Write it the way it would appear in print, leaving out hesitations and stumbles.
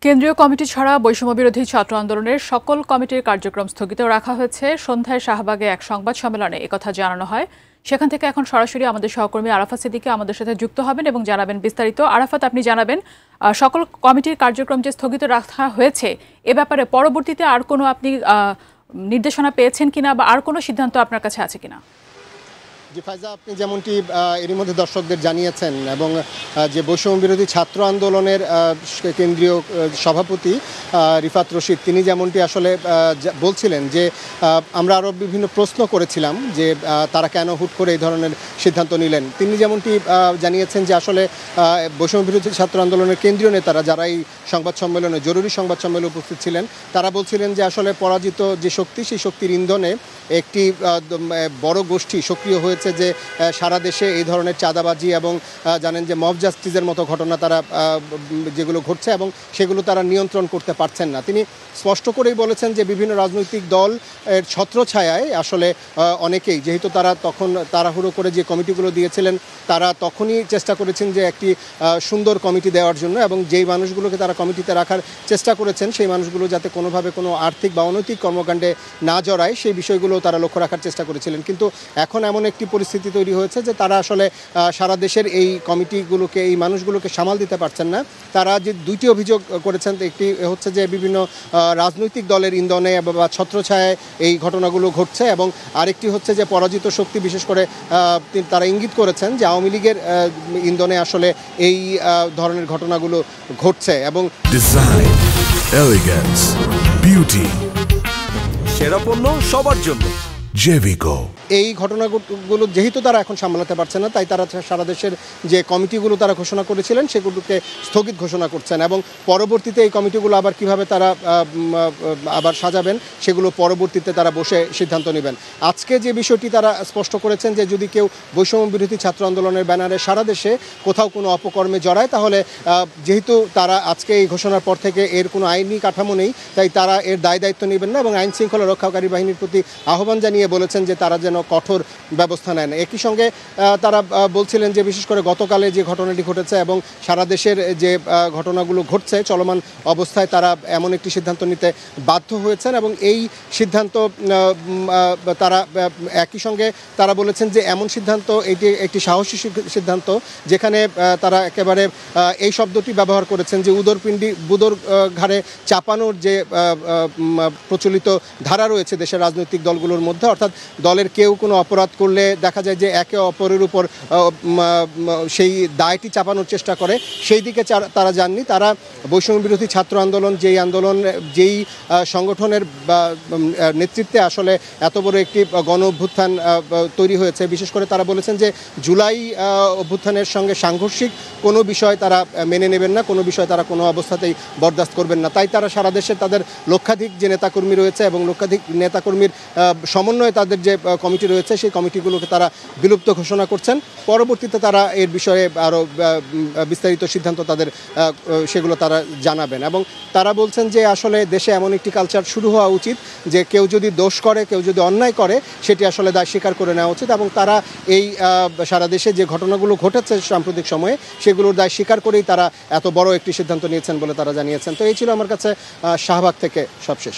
কেন্দ্রীয় কমিটি ছাড়া বৈষম্য বিরোধী ছাত্র আন্দোলনের সকল কমিটির কার্যক্রম স্থগিত রাখা হয়েছে। সন্ধ্যায় শাহবাগে এক সংবাদ সম্মেলনে একথা জানানো হয়। সেখান থেকে এখন সরাসরি আমাদের সহকর্মী আরাফাত সিদ্দিকী আমাদের সাথে যুক্ত হবেন এবং জানাবেন বিস্তারিত। আরাফাত, আপনি জানাবেন সকল কমিটির কার্যক্রম যে স্থগিত রাখা হয়েছে এ ব্যাপারে পরবর্তীতে আর কোনো আপনি নির্দেশনা পেয়েছেন কিনা বা আর কোনো সিদ্ধান্ত আপনার কাছে আছে কিনা? জি ফাইজা, আপনি যেমনটি এরই মধ্যে দর্শকদের জানিয়েছেন এবং যে বৈষম্য বিরোধী ছাত্র আন্দোলনের কেন্দ্রীয় সভাপতি রিফাত রশিদ তিনি যেমনটি আসলে বলছিলেন যে আমরা আরও বিভিন্ন প্রশ্ন করেছিলাম যে তারা কেন হুট করে এই ধরনের সিদ্ধান্ত নিলেন। তিনি যেমনটি জানিয়েছেন যে আসলে বৈষম্য বিরোধী ছাত্র আন্দোলনের কেন্দ্রীয় নেতারা যারা এই সংবাদ সম্মেলনে জরুরি সংবাদ সম্মেলনে উপস্থিত ছিলেন তারা বলছিলেন যে আসলে পরাজিত যে শক্তি সেই শক্তির ইন্ধনে একটি বড় গোষ্ঠী সক্রিয় হয়েছে যে সারা দেশে এই ধরনের চাঁদাবাজি এবং জানেন যে মব জাস্টিসের মতো ঘটনা তারা যেগুলো ঘটছে এবং সেগুলো তারা নিয়ন্ত্রণ করতে পারছেন না। তিনি স্পষ্ট করেই বলেছেন যে বিভিন্ন রাজনৈতিক দল এর ছত্রছায়ায় আসলে অনেকেই যেহেতু তারা তখন তাড়াহুড়ো করে যে কমিটিগুলো দিয়েছিলেন তারা তখনই চেষ্টা করেছেন যে একটি সুন্দর কমিটি দেওয়ার জন্য এবং যেই মানুষগুলোকে তারা কমিটিতে রাখার চেষ্টা করেছেন সেই মানুষগুলো যাতে কোনোভাবে কোনো আর্থিক বা অনৈতিক কর্মকাণ্ডে না জড়ায় সেই বিষয়গুলো তারা লক্ষ্য রাখার চেষ্টা করেছিলেন। কিন্তু এখন এমন একটি পরিস্থিতি তৈরি হয়েছে যে তারা আসলে সারা দেশের এই কমিটিগুলোকে এই মানুষগুলোকে সামাল দিতে পারছেন না। তারা যে দুইটি অভিযোগ করেছেন, একটি হচ্ছে যে বিভিন্ন রাজনৈতিক দলের ইন্ধনে বা ছত্রছায়ায় এই ঘটনাগুলো ঘটছে এবং আরেকটি হচ্ছে যে পরাজিত শক্তি বিশেষ করে তারা ইঙ্গিত করেছেন যে আওয়ামী লীগের ইন্ধনে আসলে এই ধরনের ঘটনাগুলো ঘটছে। এবং ডিজাইন, এলিগেন্স, বিউটি, সেরা পণ্য সবার জন্য জেভিকো। এই ঘটনাগুলো যেহেতু তারা এখন সামলাতে পারছে না তাই তারা সারা দেশের যে কমিটিগুলো তারা ঘোষণা করেছিলেন সেগুলোকে স্থগিত ঘোষণা করছেন এবং পরবর্তীতে এই কমিটিগুলো আবার কিভাবে তারা আবার সাজাবেন সেগুলো পরবর্তীতে তারা বসে সিদ্ধান্ত নেবেন। আজকে যে বিষয়টি তারা স্পষ্ট করেছেন যে যদি কেউ বৈষম্য বিরোধী ছাত্র আন্দোলনের ব্যানারে সারা দেশে কোথাও কোনো অপকর্মে জড়ায় তাহলে যেহেতু তারা আজকে এই ঘোষণার পর থেকে এর কোনো আইনি কাঠামো নেই তাই তারা এর দায়িত্ব নেবেন না এবং আইন শৃঙ্খলা রক্ষাকারী বাহিনীর প্রতি আহ্বান জানিয়ে বলেছেন যে তারা যেন কঠোর ব্যবস্থা নেন। একই সঙ্গে তারা বলছিলেন যে বিশেষ করে গতকালে যে ঘটনাটি ঘটেছে এবং সারা দেশের যে ঘটনাগুলো ঘটছে চলমান অবস্থায় তারা এমন একটি সিদ্ধান্ত নিতে বাধ্য হয়েছেন এবং এই সিদ্ধান্ত তারা একই সঙ্গে তারা বলেছেন যে এমন সিদ্ধান্ত এটি একটি সাহসী সিদ্ধান্ত যেখানে তারা একেবারে এই শব্দটি ব্যবহার করেছেন যে বুদর ঘাড়ে চাপানোর যে প্রচলিত ধারা রয়েছে দেশের রাজনৈতিক দলগুলোর মধ্যে, অর্থাৎ দলের কেউ কোনো অপরাধ করলে দেখা যায় যে একে অপরের উপর সেই দায়টি চাপানোর চেষ্টা করে, সেই দিকে তারা যাননি। তারা বৈষম্য বিরোধী ছাত্র আন্দোলন যেই সংগঠনের নেতৃত্বে আসলে এত বড় একটি গণ অভ্যুত্থান তৈরি হয়েছে, বিশেষ করে তারা বলেছেন যে জুলাই অভ্যুত্থানের সঙ্গে সাংঘর্ষিক কোনো বিষয় তারা মেনে নেবেন না, কোনো বিষয় তারা কোনো অবস্থাতেই বরদাস্ত করবেন না। তাই তারা সারা দেশে তাদের লক্ষাধিক যে নেতাকর্মী রয়েছে এবং লক্ষাধিক নেতাকর্মীর সমন্বয়ে তাদের যে কমিটি রয়েছে সেই কমিটিগুলোকে তারা বিলুপ্ত ঘোষণা করছেন। পরবর্তীতে তারা এর বিষয়ে আরও বিস্তারিত সিদ্ধান্ত সেগুলো তারা জানাবেন এবং তারা বলছেন যে আসলে দেশে এমন একটি কালচার শুরু হওয়া উচিত যে কেউ যদি দোষ করে, কেউ যদি অন্যায় করে সেটি আসলে দায় স্বীকার করে নেওয়া উচিত এবং তারা এই সারা দেশে যে ঘটনাগুলো ঘটেছে সাম্প্রতিক সময়ে সেগুলোর দায় স্বীকার করেই তারা এত বড় একটি সিদ্ধান্ত নিয়েছেন বলে তারা জানিয়েছেন। তো এই ছিল আমার কাছে শাহবাগ থেকে সবশেষ।